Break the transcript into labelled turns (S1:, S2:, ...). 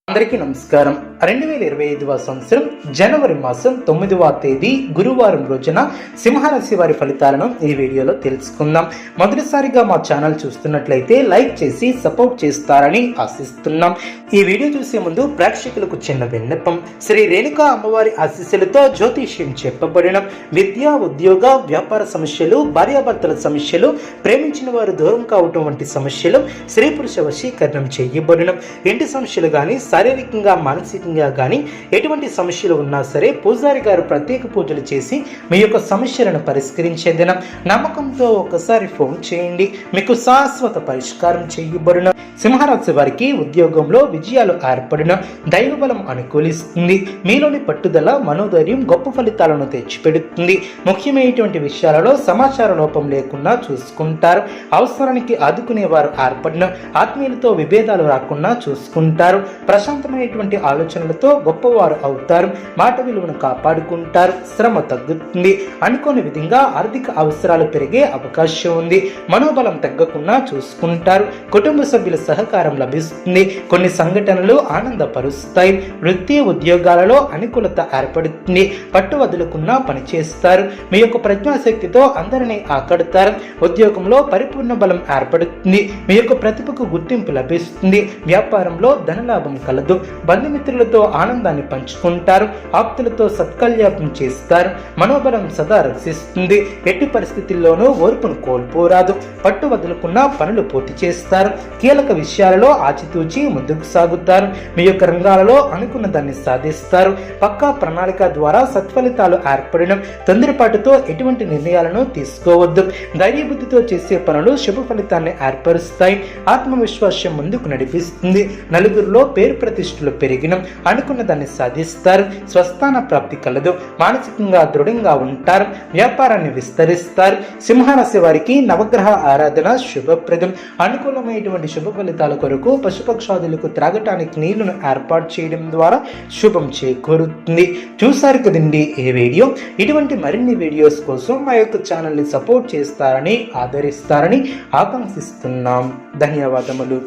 S1: అందరికీ నమస్కారం. 2025వ సంవత్సరం జనవరి మాసం 9వ తేదీ గురువారం రోజున సింహరాశి వారి ఫలితాలను ఈ వీడియోలో తెలుసుకుందాం. మొదటిసారిగా మా ఛానల్ చూస్తున్నట్లయితే లైక్ చేసి సపోర్ట్ చేస్తారని ఆశిస్తున్నాం. ఈ వీడియో చూసే ముందు ప్రేక్షకులకు చిన్న విన్నపం. శ్రీ రేణుకా అమ్మవారి ఆశీస్సులతో జ్యోతిష్యం చెప్పబడిన విద్య, ఉద్యోగ, వ్యాపార సమస్యలు, భార్యాభర్తల సమస్యలు, ప్రేమించిన వారు దూరం కావటం వంటి సమస్యలు, స్త్రీ పురుష వశీకరణం చేయబడిన ఇంటి సమస్యలు కానీ శారీరకంగా మానసికంగా కానీ ఎటువంటి సమస్యలు ఉన్నా సరే పూజారి గారు ప్రత్యేక పూజలు చేసి మీ యొక్క సమస్యలను పరిష్కరించే దినం. నమ్మకంతో ఒకసారి ఫోన్ చేయండి, మీకు శాశ్వత పరిష్కారం చేయబడిన. సింహరాశి వారికి ఉద్యోగంలో విజయాలు ఏర్పడిన, దైవబలం అనుకూలిస్తుంది. మీలోని పట్టుదల, మనోధైర్యం గొప్ప ఫలితాలను తెచ్చిపెడుతుంది. ముఖ్యమైనటువంటి విషయాలలో సమాచార లోపం లేకుండా చూసుకుంటారు. అవసరానికి ఆదుకునేవారు ఏర్పడిన, ఆత్మీయులతో విభేదాలు రాకుండా చూసుకుంటారు. ప్రశాంతమైనటువంటి ఆలోచనలతో గొప్పవారు అవుతారు. మాట విలువను కాపాడుకుంటారు. శ్రమ తగ్గుతుంది. అనుకోని విధంగా ఆర్థిక అవసరాలు పెరిగే అవకాశం ఉంది. మనోబలం తగ్గకుండా చూసుకుంటారు. కుటుంబ సభ్యుల సహకారం లభిస్తుంది. కొన్ని సంఘటనలు ఆనందపరుస్తాయి. వృత్తి ఉద్యోగాలలో అనుకూలత ఏర్పడుతుంది. పట్టు వదులుకున్నా పనిచేస్తారు. మీ యొక్క ప్రజ్ఞాశక్తితో అందరినీ ఆకడతారు. ఉద్యోగంలో పరిపూర్ణ బలం ఏర్పడుతుంది. మీ యొక్క ప్రతిభకు గుర్తింపు లభిస్తుంది. వ్యాపారంలో ధనలాభం కలదు. బంధుమిత్రులతో ఆనందాన్ని పంచుకుంటారు. ఆప్తులతో సత్కల్యాపం చేస్తారు. మనోబలం సదా రక్షిస్తుంది. ఎట్టి పరిస్థితుల్లోనూ ఓర్పును కోల్పోరాదు. పట్టు వదులుకున్న పనులు పూర్తి చేస్తారు. కీలక విషయాలలో ఆచితూచి ముందుకు సాగుతారు. మీ యొక్క రంగాలలో అనుకున్న దాన్ని సాధిస్తారు. పక్కా ప్రణాళిక ద్వారా సత్ఫలితాలు ఏర్పడిన, తొందరపాటుతో ఎటువంటి నిర్ణయాలను తీసుకోవద్దు. ధైర్యబుద్ధితో చేసే పనులు శుభ ఫలితాన్ని ఏర్పరుస్తాయి. ఆత్మవిశ్వాసం ముందుకు నడిపిస్తుంది. నలుగురిలో పేరు ప్రతిష్టలు పెరిగిన, అనుకున్న దాన్ని సాధిస్తారు. స్వస్థాన ప్రాప్తి కలదు. మానసికంగా దృఢంగా ఉంటారు. వ్యాపారాన్ని విస్తరిస్తారు. సింహరాశి వారికి నవగ్రహ ఆరాధన శుభప్రదం. అనుకూలమైనటువంటి శుభ ఫలితాల కొరకు పశుపక్షాదులకు త్రాగటానికి నీళ్లను ఏర్పాటు చేయడం ద్వారా శుభం చేకూరుతుంది. చూసారు కదండి ఈ వీడియో. ఇటువంటి మరిన్ని వీడియోస్ కోసం మా యొక్క ఛానల్ని సపోర్ట్ చేస్తారని, ఆదరిస్తారని ఆకాంక్షిస్తున్నాం. ధన్యవాదములు.